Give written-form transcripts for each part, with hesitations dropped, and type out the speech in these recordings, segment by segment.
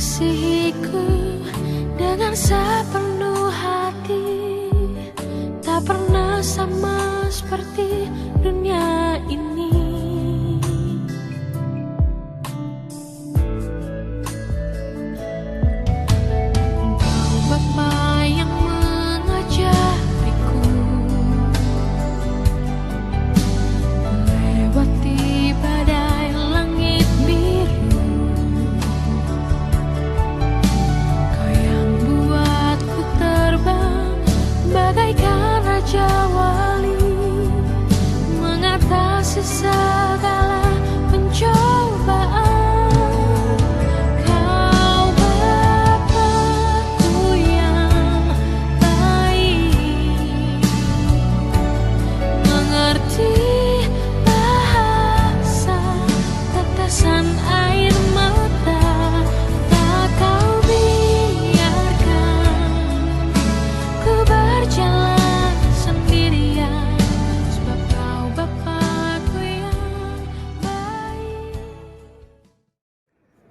mengasihiku dengan sepenuh hati, tak pernah sama seperti dunia ini. Engkau Bapa yang mengajariku melewati badai langit biru. Kau yang buatku terbang bagaikan raja wali, mengatasi segala pencobaan. Kau Bapa-Ku yang baik, mengerti bahasa tetesan air mata. Tak Kau biarkan ku berjalan sendirian, sebab Kau Bapa-Ku yang baik.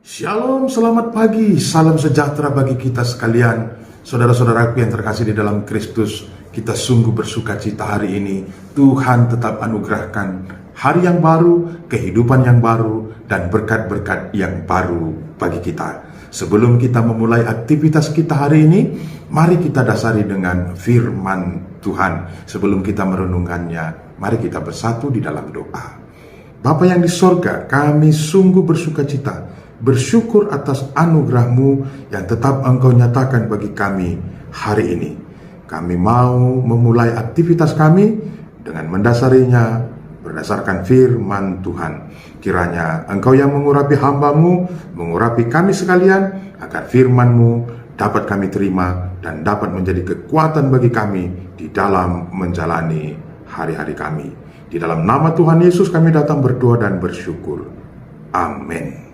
Shalom, selamat pagi, salam sejahtera bagi kita sekalian. Saudara-saudaraku yang terkasih di dalam Kristus, kita sungguh bersuka cita hari ini. Tuhan tetap anugerahkan hari yang baru, kehidupan yang baru, dan berkat-berkat yang baru bagi kita. Sebelum kita memulai aktivitas kita hari ini, mari kita dasari dengan firman Tuhan. Sebelum kita merenungkannya, mari kita bersatu di dalam doa. Bapa yang di sorga, kami sungguh bersuka cita, bersyukur atas anugerah-Mu yang tetap Engkau nyatakan bagi kami hari ini. Kami mau memulai aktivitas kami dengan mendasarinya berdasarkan firman Tuhan. Kiranya Engkau yang mengurapi hamba-Mu, mengurapi kami sekalian, agar firman-Mu dapat kami terima dan dapat menjadi kekuatan bagi kami di dalam menjalani hari-hari kami. Di dalam nama Tuhan Yesus kami datang berdoa dan bersyukur. Amin.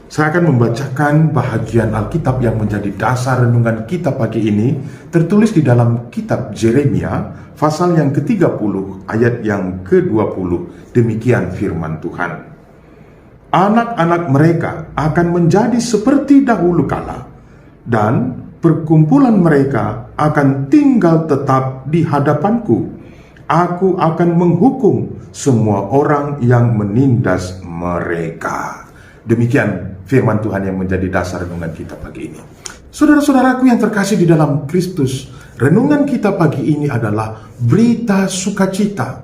Saya akan membacakan bahagian Alkitab yang menjadi dasar renungan kita pagi ini, tertulis di dalam kitab Yeremia, pasal yang ke-30, ayat yang ke-20. Demikian firman Tuhan. Anak-anak mereka akan menjadi seperti dahulu kala, dan perkumpulan mereka akan tinggal tetap di hadapanku. Aku akan menghukum semua orang yang menindas mereka. Demikian firman Tuhan yang menjadi dasar renungan kita pagi ini. Saudara-saudaraku yang terkasih di dalam Kristus, renungan kita pagi ini adalah berita sukacita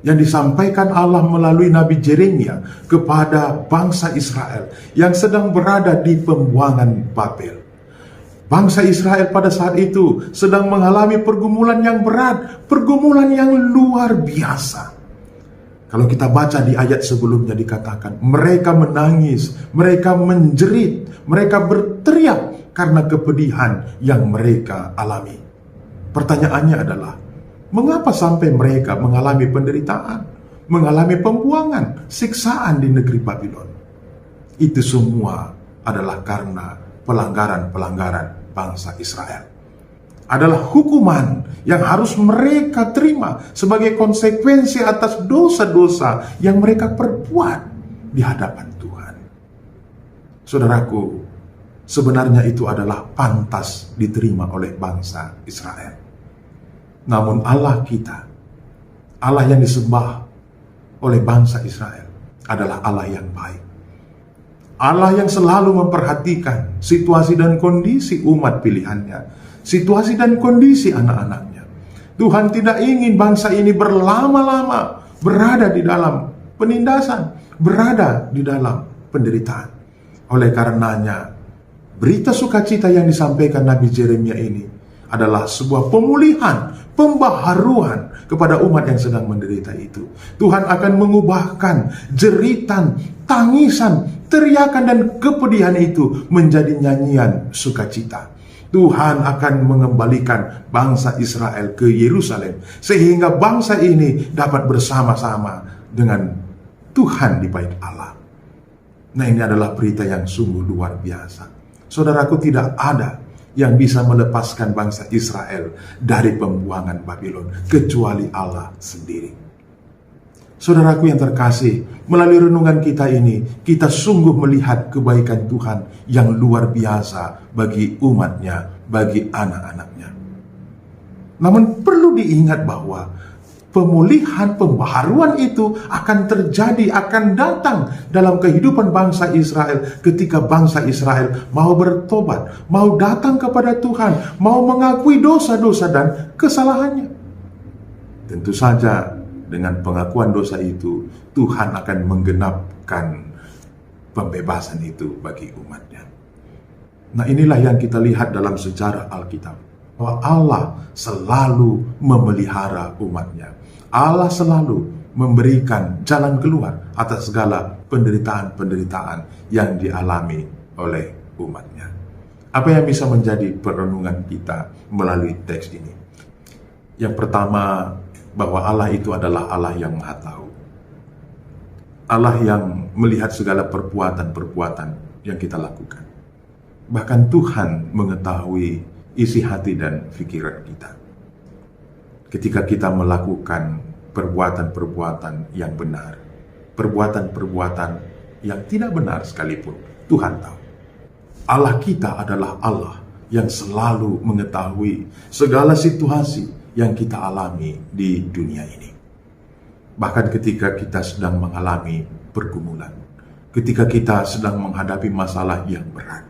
yang disampaikan Allah melalui Nabi Yeremia kepada bangsa Israel yang sedang berada di pembuangan Babel. Bangsa Israel pada saat itu sedang mengalami pergumulan yang berat, pergumulan yang luar biasa. Kalau kita baca di ayat sebelumnya dikatakan, mereka menangis, mereka menjerit, mereka berteriak karena kepedihan yang mereka alami. Pertanyaannya adalah, mengapa sampai mereka mengalami penderitaan, mengalami pembuangan, siksaan di negeri Babylon? Itu semua adalah karena pelanggaran-pelanggaran bangsa Israel. Adalah hukuman yang harus mereka terima sebagai konsekuensi atas dosa-dosa yang mereka perbuat di hadapan Tuhan. Saudaraku, sebenarnya itu adalah pantas diterima oleh bangsa Israel. Namun Allah kita, Allah yang disembah oleh bangsa Israel, adalah Allah yang baik. Allah yang selalu memperhatikan situasi dan kondisi umat pilihannya, situasi dan kondisi anak-anaknya. Tuhan tidak ingin bangsa ini berlama-lama berada di dalam penindasan, berada di dalam penderitaan. Oleh karenanya, berita sukacita yang disampaikan Nabi Yeremia ini adalah sebuah pemulihan, pembaharuan kepada umat yang sedang menderita itu. Tuhan akan mengubahkan jeritan, tangisan, teriakan dan kepedihan itu menjadi nyanyian sukacita. Tuhan akan mengembalikan bangsa Israel ke Yerusalem, sehingga bangsa ini dapat bersama-sama dengan Tuhan di bait Allah. Nah, ini adalah berita yang sungguh luar biasa. Saudaraku, tidak ada yang bisa melepaskan bangsa Israel dari pembuangan Babylon kecuali Allah sendiri. Saudaraku yang terkasih, melalui renungan kita ini, kita sungguh melihat kebaikan Tuhan yang luar biasa bagi umatnya, bagi anak-anaknya. Namun perlu diingat bahwa pemulihan, pembaharuan itu akan terjadi, akan datang dalam kehidupan bangsa Israel ketika bangsa Israel mau bertobat, mau datang kepada Tuhan, mau mengakui dosa-dosa dan kesalahannya. Tentu saja dengan pengakuan dosa itu, Tuhan akan menggenapkan pembebasan itu bagi umatnya. Nah, inilah yang kita lihat dalam sejarah Alkitab, bahwa Allah selalu memelihara umatnya. Allah selalu memberikan jalan keluar atas segala penderitaan-penderitaan yang dialami oleh umatnya. Apa yang bisa menjadi perenungan kita melalui teks ini? Yang pertama, bahwa Allah itu adalah Allah yang Maha Tahu. Allah yang melihat segala perbuatan-perbuatan yang kita lakukan. Bahkan Tuhan mengetahui isi hati dan pikiran kita. Ketika kita melakukan perbuatan-perbuatan yang benar, perbuatan-perbuatan yang tidak benar sekalipun, Tuhan tahu. Allah kita adalah Allah yang selalu mengetahui segala situasi yang kita alami di dunia ini. Bahkan ketika kita sedang mengalami pergumulan, ketika kita sedang menghadapi masalah yang berat,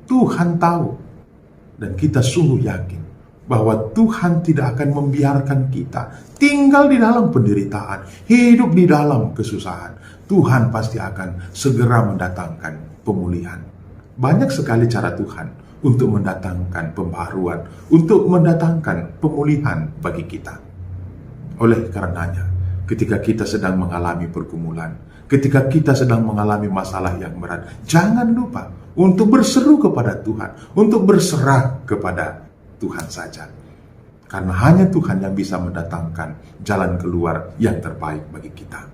Tuhan tahu. Dan kita sungguh yakin bahwa Tuhan tidak akan membiarkan kita tinggal di dalam penderitaan, hidup di dalam kesusahan. Tuhan pasti akan segera mendatangkan pemulihan. Banyak sekali cara Tuhan untuk mendatangkan pembaharuan, untuk mendatangkan pemulihan bagi kita. Oleh karenanya, ketika kita sedang mengalami pergumulan, ketika kita sedang mengalami masalah yang berat, jangan lupa untuk berseru kepada Tuhan, untuk berserah kepada Tuhan saja. Karena hanya Tuhan yang bisa mendatangkan jalan keluar yang terbaik bagi kita.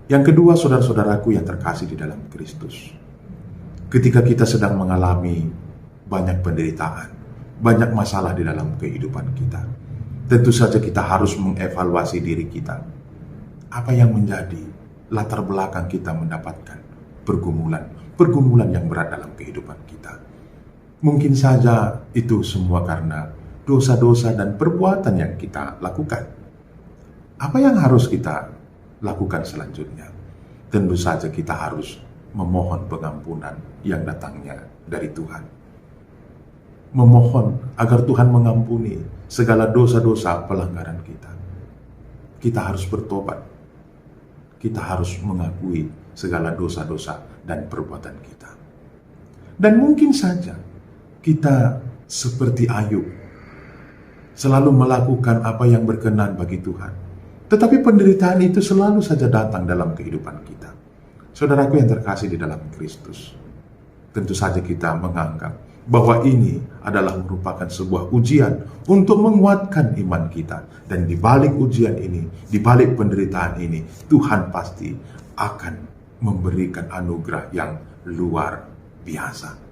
Yang kedua, saudara-saudaraku yang terkasih di dalam Kristus, ketika kita sedang mengalami banyak penderitaan, banyak masalah di dalam kehidupan kita, tentu saja kita harus mengevaluasi diri kita. Apa yang menjadi latar belakang kita mendapatkan pergumulan yang berat dalam kehidupan kita? Mungkin saja itu semua karena dosa-dosa dan perbuatan yang kita lakukan. Apa yang harus kita lakukan selanjutnya? Tentu saja kita harus memohon pengampunan yang datangnya dari Tuhan. Memohon agar Tuhan mengampuni segala dosa-dosa pelanggaran kita. Kita harus bertobat. Kita harus mengakui segala dosa-dosa dan perbuatan kita. Dan mungkin saja kita seperti Ayub, selalu melakukan apa yang berkenan bagi Tuhan. Tetapi penderitaan itu selalu saja datang dalam kehidupan kita. Saudaraku yang terkasih di dalam Kristus, tentu saja kita menganggap bahwa ini adalah merupakan sebuah ujian untuk menguatkan iman kita. Dan di balik ujian ini, di balik penderitaan ini, Tuhan pasti akan memberikan anugerah yang luar biasa.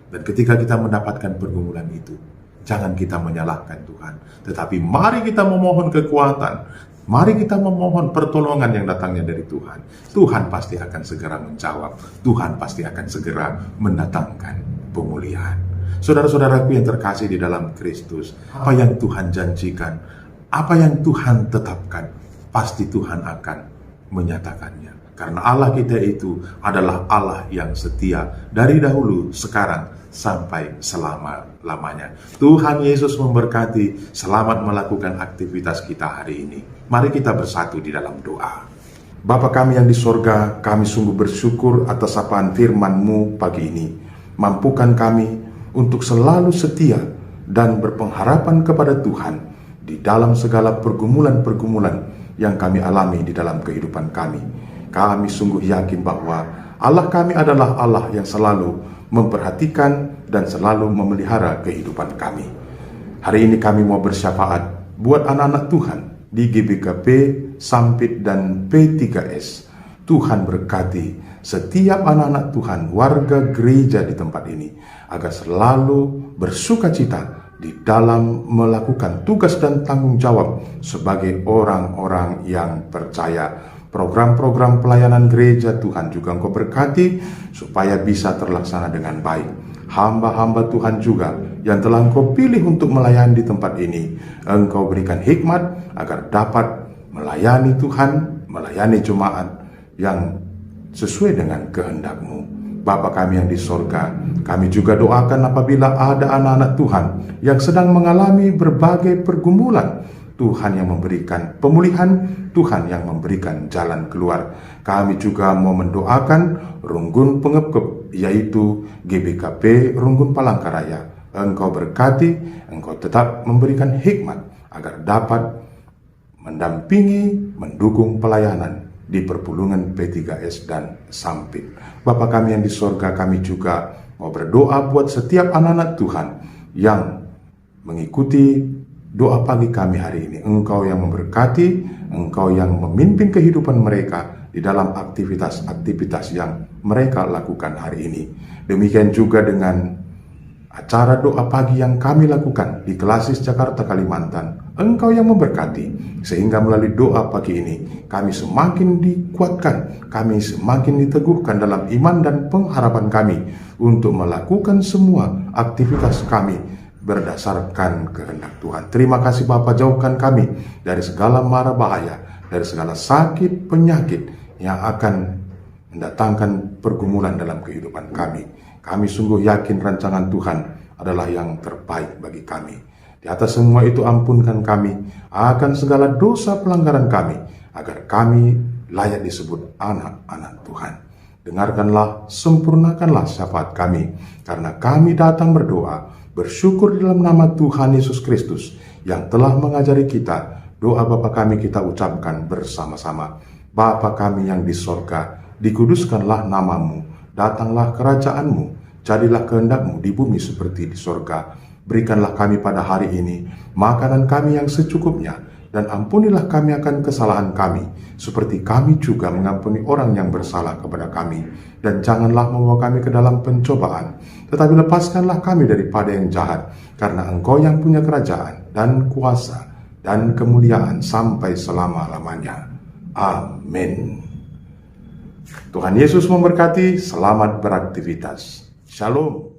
Dan ketika kita mendapatkan pergumulan itu, jangan kita menyalahkan Tuhan, tetapi mari kita memohon kekuatan, mari kita memohon pertolongan yang datangnya dari Tuhan. Tuhan pasti akan segera menjawab, Tuhan pasti akan segera mendatangkan pemulihan. Saudara-saudaraku yang terkasih di dalam Kristus, apa yang Tuhan janjikan, apa yang Tuhan tetapkan, pasti Tuhan akan menyatakannya. Karena Allah kita itu adalah Allah yang setia dari dahulu, sekarang, sampai selama-lamanya. Tuhan Yesus memberkati. Selamat melakukan aktivitas kita hari ini. Mari kita bersatu di dalam doa. Bapa kami yang di sorga, kami sungguh bersyukur atas sapaan firman-Mu pagi ini. Mampukan kami untuk selalu setia dan berpengharapan kepada Tuhan di dalam segala pergumulan-pergumulan yang kami alami di dalam kehidupan kami. Kami sungguh yakin bahwa Allah kami adalah Allah yang selalu memperhatikan dan selalu memelihara kehidupan kami. Hari ini kami mau bersyafaat buat anak-anak Tuhan di GBKP, Sampit, dan P3S. Tuhan berkati setiap anak-anak Tuhan, warga gereja di tempat ini, agar selalu bersukacita di dalam melakukan tugas dan tanggung jawab sebagai orang-orang yang percaya program-program pelayanan gereja Tuhan juga Engkau berkati supaya bisa terlaksana dengan baik. Hamba-hamba Tuhan juga yang telah Engkau pilih untuk melayani di tempat ini, Engkau berikan hikmat agar dapat melayani Tuhan, melayani jemaat yang sesuai dengan kehendak-Mu. Bapa kami yang di sorga, kami juga doakan apabila ada anak-anak Tuhan yang sedang mengalami berbagai pergumulan, Tuhan yang memberikan pemulihan, Tuhan yang memberikan jalan keluar. Kami juga mau mendoakan Runggun Pengepkep, yaitu GBKP Runggun Palangkaraya. Engkau berkati, Engkau tetap memberikan hikmat agar dapat mendampingi, mendukung pelayanan di perpulungan P3S dan Sampit. Bapa kami yang di sorga, kami juga mau berdoa buat setiap anak-anak Tuhan yang mengikuti doa pagi kami hari ini. Engkau yang memberkati, Engkau yang memimpin kehidupan mereka di dalam aktivitas-aktivitas yang mereka lakukan hari ini. Demikian juga dengan acara doa pagi yang kami lakukan di Klasis Jakarta, Kalimantan. Engkau yang memberkati, sehingga melalui doa pagi ini kami semakin dikuatkan, kami semakin diteguhkan dalam iman dan pengharapan kami untuk melakukan semua aktivitas kami berdasarkan kehendak Tuhan. Terima kasih Bapa, jauhkan kami dari segala mara bahaya, dari segala sakit penyakit yang akan mendatangkan pergumulan dalam kehidupan kami. Kami sungguh yakin rancangan Tuhan adalah yang terbaik bagi kami. Di atas semua itu ampunkan kami akan segala dosa pelanggaran kami, agar kami layak disebut anak-anak Tuhan. Dengarkanlah, sempurnakanlah syafaat kami, karena kami datang berdoa bersyukur dalam nama Tuhan Yesus Kristus yang telah mengajari kita. Doa Bapa kami kita ucapkan bersama-sama. Bapa kami yang di sorga, dikuduskanlah namamu, datanglah kerajaan-Mu, jadilah kehendak-Mu di bumi seperti di sorga. Berikanlah kami pada hari ini makanan kami yang secukupnya, dan ampunilah kami akan kesalahan kami, seperti kami juga mengampuni orang yang bersalah kepada kami. Dan janganlah membawa kami ke dalam pencobaan, tetapi lepaskanlah kami daripada yang jahat, karena Engkau yang punya kerajaan dan kuasa dan kemuliaan sampai selama-lamanya. Amin. Tuhan Yesus memberkati. Selamat beraktivitas. Shalom.